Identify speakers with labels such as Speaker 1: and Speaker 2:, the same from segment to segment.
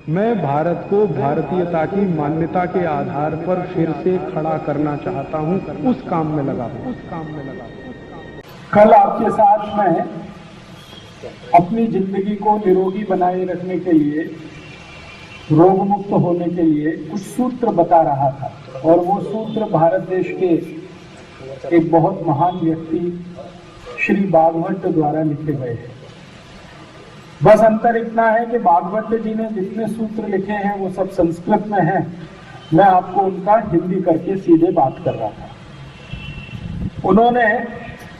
Speaker 1: मैं भारत को भारतीयता की मान्यता के आधार पर फिर से खड़ा करना चाहता हूं, उस काम में लगा हूं।
Speaker 2: कल आपके साथ मैं अपनी जिंदगी को निरोगी बनाए रखने के लिए, रोग मुक्त होने के लिए कुछ सूत्र बता रहा था, और वो सूत्र भारत देश के एक बहुत महान व्यक्ति श्री भागवत द्वारा लिखे गए हैं। बस अंतर इतना है कि भागवत जी ने जितने सूत्र लिखे हैं वो सब संस्कृत में हैं। मैं आपको उनका हिंदी करके सीधे बात कर रहा था। उन्होंने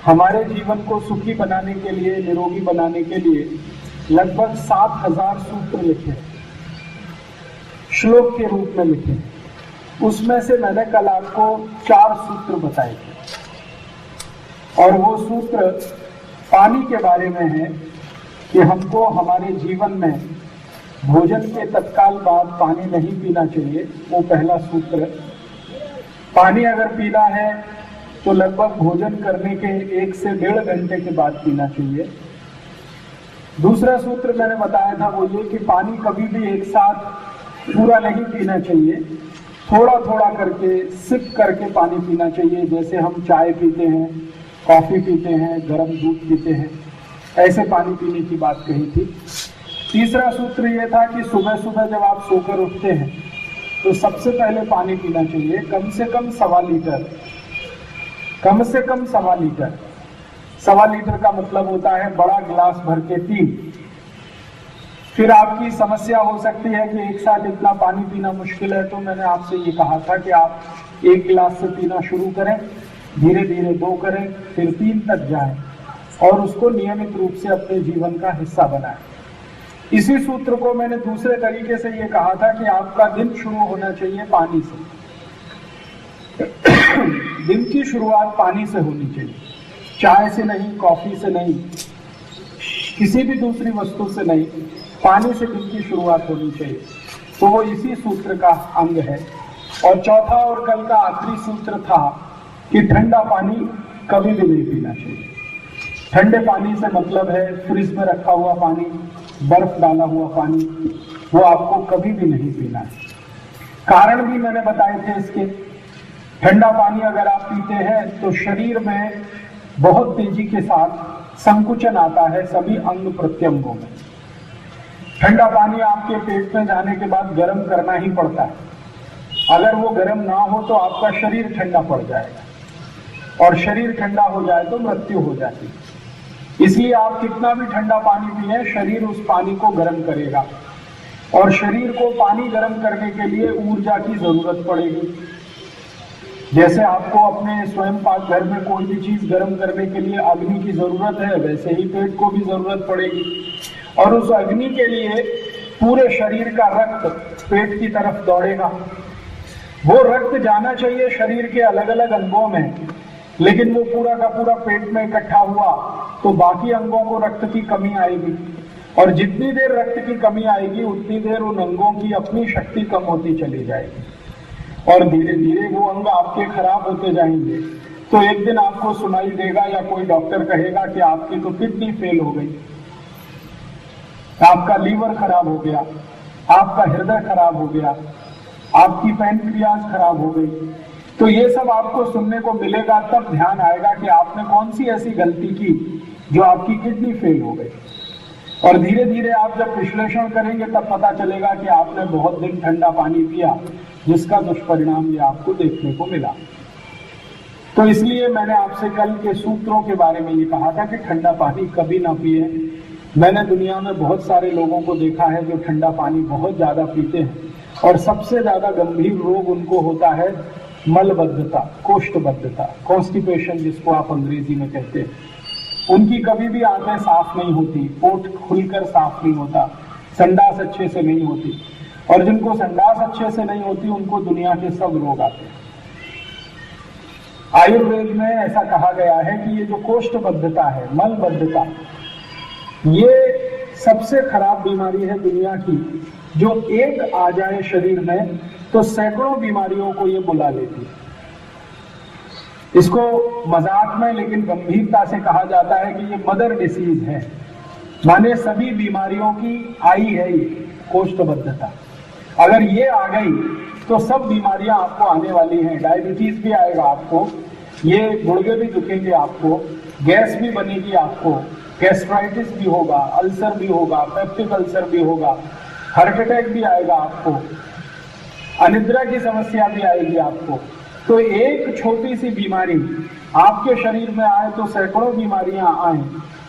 Speaker 2: हमारे जीवन को सुखी बनाने के लिए, निरोगी बनाने के लिए लगभग 7000 सूत्र लिखे, श्लोक के रूप में लिखे। उसमें से मैंने कल आपको 4 सूत्र बताए थे, और वो सूत्र पानी के बारे में है कि हमको हमारे जीवन में भोजन के तत्काल बाद पानी नहीं पीना चाहिए। वो पहला सूत्र। पानी अगर पीना है तो लगभग भोजन करने के 1 से 1.5 घंटे के बाद पीना चाहिए। दूसरा सूत्र मैंने बताया था वो ये कि पानी कभी भी एक साथ पूरा नहीं पीना चाहिए, थोड़ा थोड़ा करके, सिप करके पानी पीना चाहिए। जैसे हम चाय पीते हैं, कॉफी पीते हैं, गर्म दूध पीते हैं, ऐसे पानी पीने की बात कही थी। तीसरा सूत्र यह था कि सुबह सुबह जब आप सोकर उठते हैं तो सबसे पहले पानी पीना चाहिए, कम से कम 1.25 लीटर। कम से कम 1.25 लीटर। 1.25 लीटर का मतलब होता है बड़ा गिलास भर के 3। फिर आपकी समस्या हो सकती है कि एक साथ इतना पानी पीना मुश्किल है, तो मैंने आपसे ये कहा था कि आप 1 गिलास से पीना शुरू करें, धीरे धीरे 2 करें, फिर 3 तक जाएं, और उसको नियमित रूप से अपने जीवन का हिस्सा बनाएं। इसी सूत्र को मैंने दूसरे तरीके से ये कहा था कि आपका दिन शुरू होना चाहिए पानी से। दिन की शुरुआत पानी से होनी चाहिए, चाय से नहीं, कॉफी से नहीं, किसी भी दूसरी वस्तु से नहीं, पानी से दिन की शुरुआत होनी चाहिए। तो वो इसी सूत्र का अंग है। और चौथा और कल का आखिरी सूत्र था कि ठंडा पानी कभी भी नहीं पीना चाहिए। ठंडे पानी से मतलब है फ्रिज में रखा हुआ पानी, बर्फ डाला हुआ पानी, वो आपको कभी भी नहीं पीना है। कारण भी मैंने बताए थे इसके। ठंडा पानी अगर आप पीते हैं तो शरीर में बहुत तेजी के साथ संकुचन आता है सभी अंग प्रत्यंगों में। ठंडा पानी आपके पेट में जाने के बाद गर्म करना ही पड़ता है। अगर वो गर्म ना हो तो आपका शरीर ठंडा पड़ जाएगा, और शरीर ठंडा हो जाए तो मृत्यु हो जाती है। इसलिए आप कितना भी ठंडा पानी पिए, शरीर उस पानी को गर्म करेगा, और शरीर को पानी गर्म करने के लिए ऊर्जा की जरूरत पड़ेगी। जैसे आपको अपने स्वयं पाक घर में कोई भी चीज गर्म करने के लिए अग्नि की जरूरत है, वैसे ही पेट को भी जरूरत पड़ेगी। और उस अग्नि के लिए पूरे शरीर का रक्त पेट की तरफ दौड़ेगा। वो रक्त जाना चाहिए शरीर के अलग अलग अंगों में, लेकिन वो पूरा का पूरा पेट में इकट्ठा हुआ तो बाकी अंगों को रक्त की कमी आएगी, और जितनी देर रक्त की कमी आएगी उतनी देर उन अंगों की अपनी शक्ति कम होती चली जाएगी, और धीरे धीरे वो अंग आपके खराब होते जाएंगे। तो एक दिन आपको सुनाई देगा या कोई डॉक्टर कहेगा कि आपकी तो किडनी फेल हो गई, आपका लीवर खराब हो गया, आपका हृदय खराब हो गया, आपकी पैनक्रियाज खराब हो गई। तो ये सब आपको सुनने को मिलेगा, तब ध्यान आएगा कि आपने कौन सी ऐसी गलती की जो आपकी किडनी फेल हो गई। और धीरे धीरे आप जब विश्लेषण करेंगे तब पता चलेगा कि आपने बहुत दिन ठंडा पानी पिया, जिसका दुष्परिणाम ये आपको देखने को मिला। तो इसलिए मैंने आपसे कल के सूत्रों के बारे में ये कहा था कि ठंडा पानी कभी ना पिए। मैंने दुनिया में बहुत सारे लोगों को देखा है जो ठंडा पानी बहुत ज्यादा पीते हैं, और सबसे ज्यादा गंभीर रोग उनको होता है मलबद्धता, कोष्ठबद्धता, कॉन्स्टिपेशन जिसको आप अंग्रेजी में कहते हैं। उनकी कभी भी आंखें साफ नहीं होती, पोट खुलकर साफ नहीं होता, संडास अच्छे से नहीं होती, और जिनको संडास अच्छे से नहीं होती उनको दुनिया के सब रोग आते हैं। आयुर्वेद में ऐसा कहा गया है कि ये जो कोष्ठबद्धता है, मलबद्धता, ये सबसे खराब बीमारी है दुनिया की। जो एक आ जाए शरीर में तो सैकड़ों बीमारियों को ये बुला लेती है। इसको मजाक में लेकिन गंभीरता से कहा जाता है कि ये मदर डिसीज है, माने सभी बीमारियों की आई है ये। कोष्ठबद्धता, अगर ये आ गई तो सब बीमारियां आपको आने वाली हैं। डायबिटीज भी आएगा आपको, ये गुर्दे भी दुखेंगे आपको, गैस भी बनेगी आपको, गैस्ट्राइटिस भी होगा, अल्सर भी होगा, पेप्टिक अल्सर भी होगा, हार्ट अटैक भी आएगा आपको, अनिद्रा की समस्या भी आएगी आपको। तो एक छोटी सी बीमारी आपके शरीर में आए तो सैकड़ों बीमारियां आए।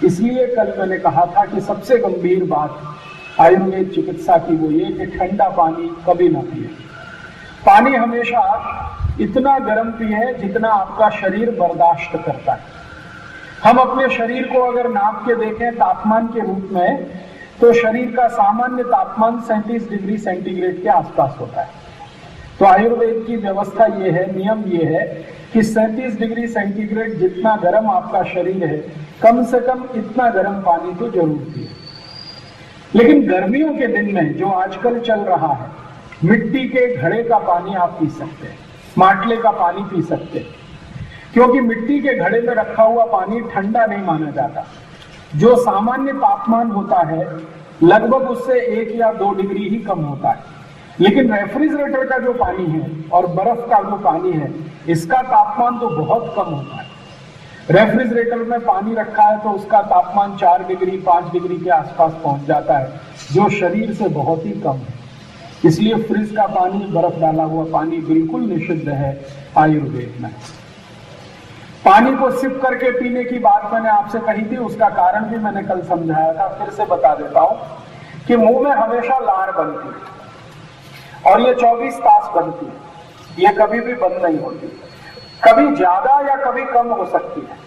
Speaker 2: इसलिए कल मैंने कहा था कि सबसे गंभीर बात आयुर्वेद चिकित्सा की वो ये कि ठंडा पानी कभी ना पिए। पानी हमेशा इतना गर्म पिए जितना आपका शरीर बर्दाश्त करता है। हम अपने शरीर को अगर नाप के देखें तापमान के रूप में, तो शरीर का सामान्य तापमान 37 डिग्री सेंटीग्रेड के आसपास होता है। तो आयुर्वेद की व्यवस्था ये है, नियम ये है कि 37 डिग्री सेंटीग्रेड जितना गर्म आपका शरीर है, कम से कम इतना गर्म पानी तो जरूर पिए। लेकिन गर्मियों के दिन में जो आजकल चल रहा है, मिट्टी के घड़े का पानी आप पी सकते हैं, माटले का पानी पी सकते हैं, क्योंकि मिट्टी के घड़े में रखा हुआ पानी ठंडा नहीं माना जाता। जो सामान्य तापमान होता है लगभग उससे 1 या 2 डिग्री ही कम होता है। लेकिन रेफ्रिजरेटर का जो पानी है और बर्फ का जो पानी है, इसका तापमान तो बहुत कम होता है। रेफ्रिजरेटर में पानी रखा है तो उसका तापमान 4 डिग्री 5 डिग्री के आसपास पहुंच जाता है, जो शरीर से बहुत ही कम है। इसलिए फ्रिज का पानी, बर्फ डाला हुआ पानी बिल्कुल निषिद्ध है आयुर्वेद में। पानी को सिप करके पीने की बात मैंने आपसे कही थी, उसका कारण भी मैंने कल समझाया था, फिर से बता देता हूं कि मुंह में हमेशा लार बनती है और ये 24 तास बनती है, ये कभी भी बंद नहीं होती। कभी ज्यादा या कभी कम हो सकती है।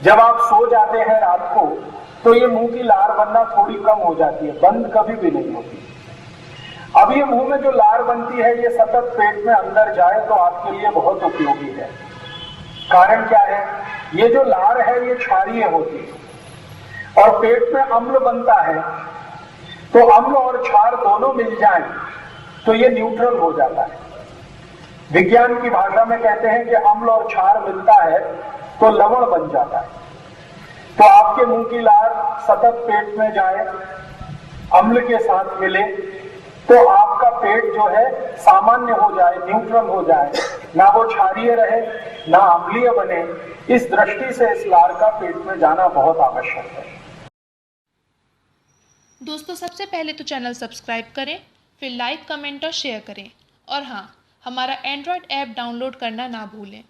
Speaker 2: जब आप सो जाते हैं रात को तो ये मुंह की लार बनना थोड़ी कम हो जाती है, बंद कभी भी नहीं होती। अब ये मुंह में जो लार बनती है ये सतत पेट में अंदर जाए तो आपके लिए बहुत उपयोगी है। कारण क्या है? ये जो लार है ये क्षारीय होती है और पेट में अम्ल बनता है, तो अम्ल और क्षार दोनों मिल जाएं तो ये न्यूट्रल हो जाता है। विज्ञान की भाषा में कहते हैं कि अम्ल और क्षार मिलता है तो लवण बन जाता है। तो आपके मुंह की लार सतत पेट में जाए, अम्ल के साथ मिले, तो आपका पेट जो है सामान्य हो जाए, न्यूट्रल हो जाए, ना वो क्षारीय रहे ना अम्लीय बने। इस दृष्टि से इस लार का पेट में जाना बहुत आवश्यक है।
Speaker 3: दोस्तों, सबसे पहले तो चैनल सब्सक्राइब करें, फिर लाइक, कमेंट और शेयर करें, और हाँ, हमारा एंड्रॉयड ऐप डाउनलोड करना ना भूलें।